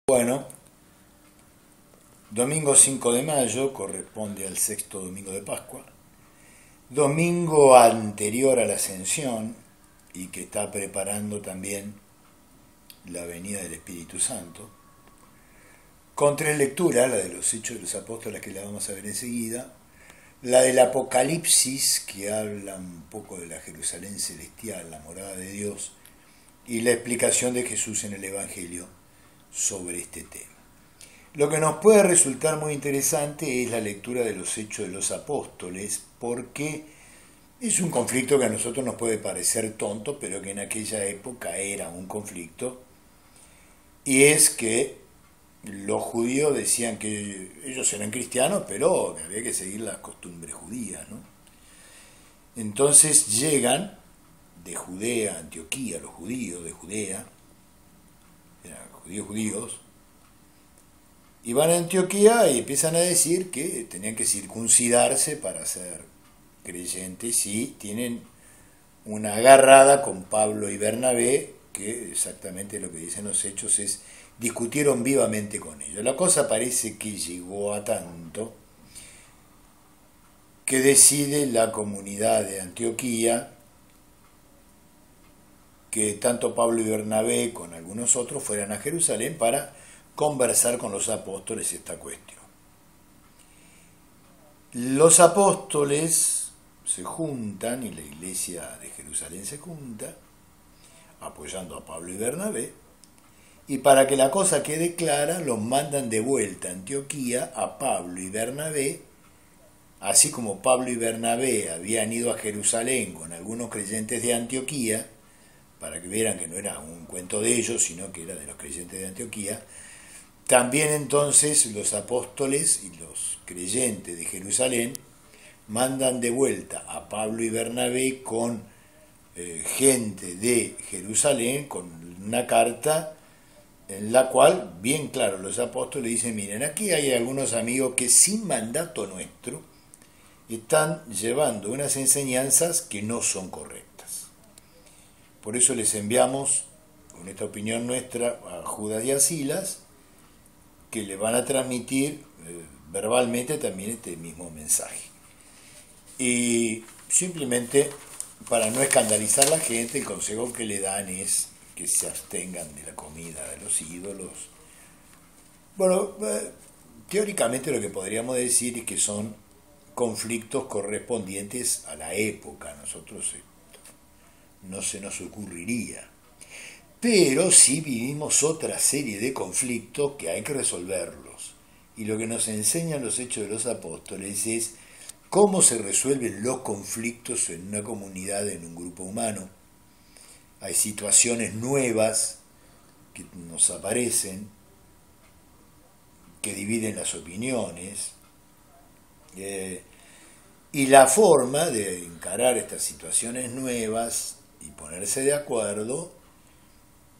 Bueno, domingo 5 de mayo corresponde al sexto domingo de Pascua, domingo anterior a la Ascensión y que está preparando también la venida del Espíritu Santo, con tres lecturas, la de los Hechos de los Apóstoles que la vamos a ver enseguida, la del Apocalipsis que habla un poco de la Jerusalén celestial, la morada de Dios, y la explicación de Jesús en el Evangelio sobre este tema. Lo que nos puede resultar muy interesante es la lectura de los Hechos de los Apóstoles, porque es un conflicto que a nosotros nos puede parecer tonto, pero que en aquella época era un conflicto, y es que los judíos decían que ellos eran cristianos, pero que había que seguir las costumbres judías, ¿no? Entonces llegan de Judea a Antioquía, los judíos de Judea, eran judíos, y van a Antioquía y empiezan a decir que tenían que circuncidarse para ser creyentes y tienen una agarrada con Pablo y Bernabé, que exactamente lo que dicen los hechos es, discutieron vivamente con ellos. La cosa parece que llegó a tanto que decide la comunidad de Antioquía que tanto Pablo y Bernabé con algunos otros fueran a Jerusalén para conversar con los apóstoles esta cuestión. Los apóstoles se juntan y la iglesia de Jerusalén se junta, apoyando a Pablo y Bernabé, y para que la cosa quede clara, los mandan de vuelta a Antioquía a Pablo y Bernabé, así como Pablo y Bernabé habían ido a Jerusalén con algunos creyentes de Antioquía, para que vieran que no era un cuento de ellos, sino que era de los creyentes de Antioquía. También entonces los apóstoles y los creyentes de Jerusalén mandan de vuelta a Pablo y Bernabé con gente de Jerusalén, con una carta en la cual, bien claro, los apóstoles dicen, miren, aquí hay algunos amigos que sin mandato nuestro están llevando unas enseñanzas que no son correctas. Por eso les enviamos, con esta opinión nuestra, a Judas y a Silas, que le van a transmitir verbalmente también este mismo mensaje. Y simplemente, para no escandalizar a la gente, el consejo que le dan es que se abstengan de la comida de los ídolos. Bueno, teóricamente lo que podríamos decir es que son conflictos correspondientes a la época. A nosotros no se nos ocurriría. Pero sí vivimos otra serie de conflictos que hay que resolverlos. Y lo que nos enseñan los Hechos de los Apóstoles es cómo se resuelven los conflictos en una comunidad, en un grupo humano. Hay situaciones nuevas que nos aparecen, que dividen las opiniones, y la forma de encarar estas situaciones nuevas y ponerse de acuerdo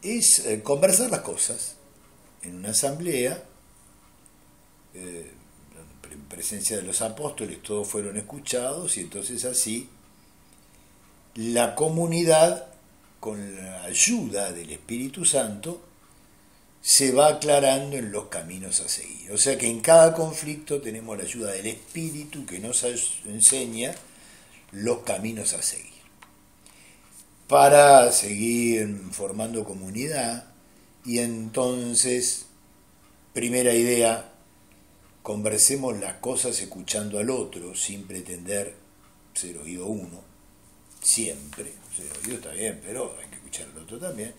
es conversar las cosas en una asamblea, en presencia de los apóstoles, todos fueron escuchados y entonces así la comunidad, con la ayuda del Espíritu Santo, se va aclarando en los caminos a seguir. O sea que en cada conflicto tenemos la ayuda del Espíritu que nos enseña los caminos a seguir. Para seguir formando comunidad, y entonces, primera idea, conversemos las cosas escuchando al otro sin pretender ser oído uno, siempre, ser oído está bien, pero hay que escuchar al otro también,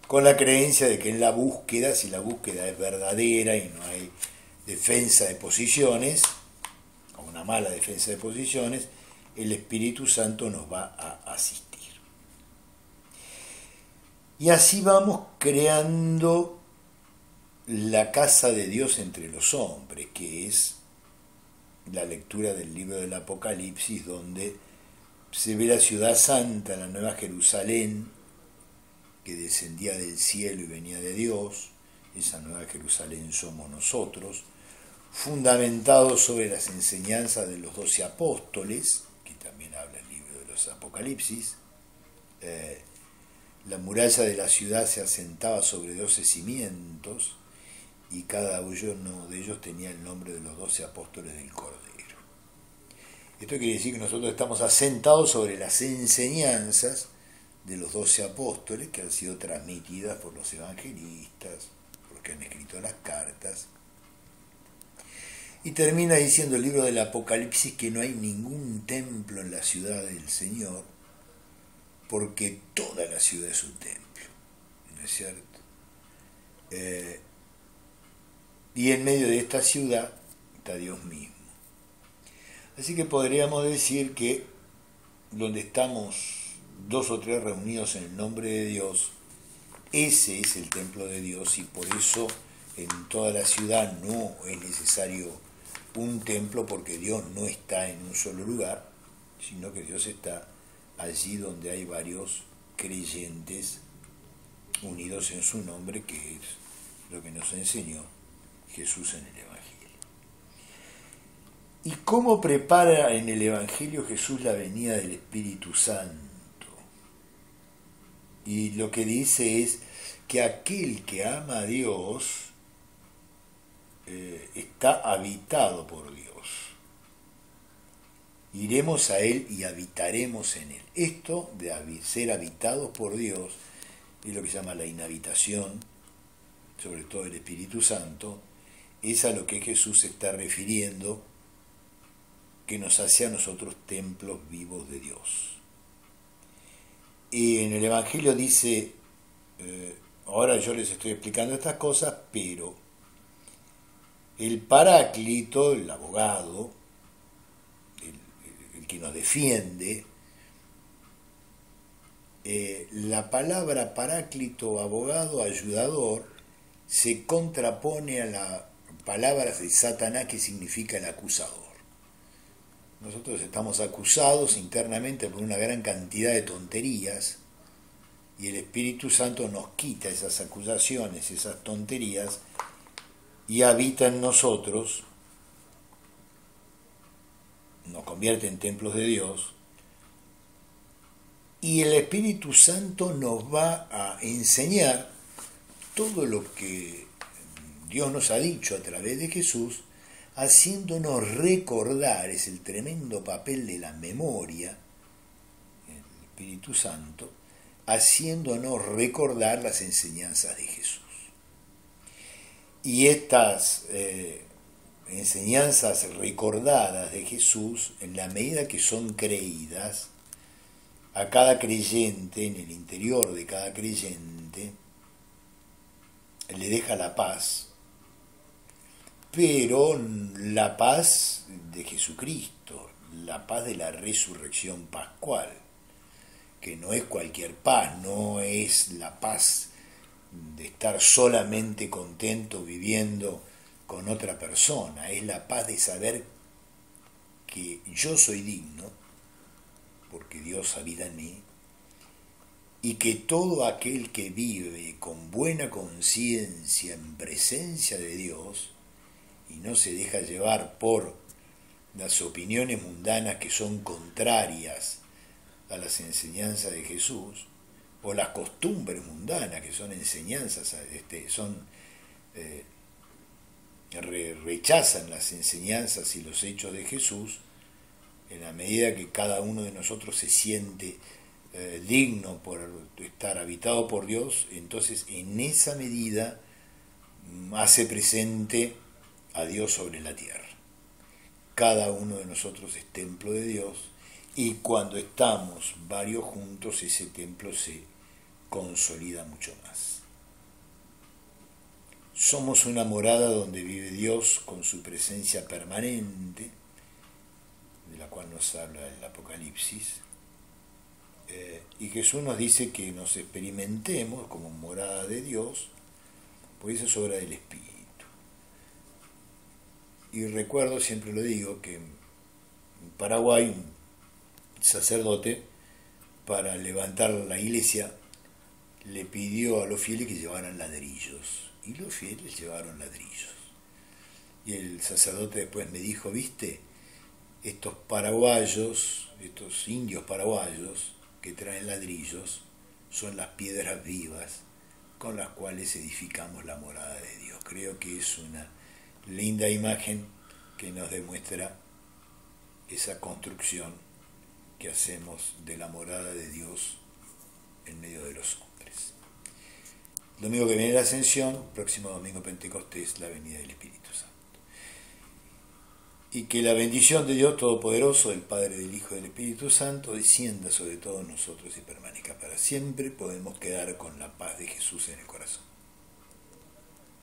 con la creencia de que en la búsqueda, si la búsqueda es verdadera y no hay defensa de posiciones, o una mala defensa de posiciones, el Espíritu Santo nos va a asistir. Y así vamos creando la casa de Dios entre los hombres, que es la lectura del libro del Apocalipsis, donde se ve la ciudad santa, la nueva Jerusalén, que descendía del cielo y venía de Dios. Esa nueva Jerusalén somos nosotros, fundamentado sobre las enseñanzas de los 12 apóstoles, que también habla el libro de los Apocalipsis, La muralla de la ciudad se asentaba sobre 12 cimientos y cada uno de ellos tenía el nombre de los 12 apóstoles del Cordero. Esto quiere decir que nosotros estamos asentados sobre las enseñanzas de los 12 apóstoles que han sido transmitidas por los evangelistas, por los que han escrito las cartas. Y termina diciendo el libro del Apocalipsis que no hay ningún templo en la ciudad del Señor, porque toda la ciudad es un templo, ¿no es cierto? Y en medio de esta ciudad está Dios mismo. Así que podríamos decir que donde estamos 2 o 3 reunidos en el nombre de Dios, ese es el templo de Dios, y por eso en toda la ciudad no es necesario un templo, porque Dios no está en un solo lugar, sino que Dios está allí donde hay varios creyentes unidos en su nombre, que es lo que nos enseñó Jesús en el Evangelio. ¿Y cómo prepara en el Evangelio Jesús la venida del Espíritu Santo? Y lo que dice es que aquel que ama a Dios está habitado por Dios. Iremos a Él y habitaremos en Él. Esto de ser habitados por Dios es lo que se llama la inhabitación, sobre todo el Espíritu Santo, es a lo que Jesús se está refiriendo, que nos hace a nosotros templos vivos de Dios. Y en el Evangelio dice, ahora yo les estoy explicando estas cosas, pero el Paráclito, el abogado, el que nos defiende, la palabra Paráclito, abogado, ayudador, se contrapone a la palabra de Satanás, que significa el acusador. Nosotros estamos acusados internamente por una gran cantidad de tonterías, y el Espíritu Santo nos quita esas acusaciones, esas tonterías, y habita en nosotros, nos convierte en templos de Dios, y el Espíritu Santo nos va a enseñar todo lo que Dios nos ha dicho a través de Jesús, haciéndonos recordar. Es el tremendo papel de la memoria, el Espíritu Santo, haciéndonos recordar las enseñanzas de Jesús. Y estas enseñanzas recordadas de Jesús, en la medida que son creídas, a cada creyente, en el interior de cada creyente, le deja la paz, pero la paz de Jesucristo, la paz de la resurrección pascual, que no es cualquier paz, no es la paz de estar solamente contento viviendo con otra persona, es la paz de saber que yo soy digno, porque Dios habita en mí, y que todo aquel que vive con buena conciencia en presencia de Dios y no se deja llevar por las opiniones mundanas que son contrarias a las enseñanzas de Jesús, o las costumbres mundanas que son enseñanzas, rechazan las enseñanzas y los hechos de Jesús, en la medida que cada uno de nosotros se siente digno por estar habitado por Dios, entonces en esa medida hace presente a Dios sobre la tierra. Cada uno de nosotros es templo de Dios, y cuando estamos varios juntos, ese templo se consolida mucho más. Somos una morada donde vive Dios con su presencia permanente, de la cual nos habla el Apocalipsis, y Jesús nos dice que nos experimentemos como morada de Dios, porque eso es obra del Espíritu. Y recuerdo, siempre lo digo, que en Paraguay un sacerdote, para levantar la iglesia, le pidió a los fieles que llevaran ladrillos, y los fieles llevaron ladrillos. Y el sacerdote después me dijo, viste, estos paraguayos, estos indios paraguayos que traen ladrillos, son las piedras vivas con las cuales edificamos la morada de Dios. Creo que es una linda imagen que nos demuestra esa construcción que hacemos de la morada de Dios en medio de los hombres. Domingo que viene la Ascensión, próximo domingo Pentecostés, la venida del Espíritu Santo. Y que la bendición de Dios Todopoderoso, del Padre, del Hijo y del Espíritu Santo, descienda sobre todos nosotros y permanezca para siempre. Podemos quedar con la paz de Jesús en el corazón.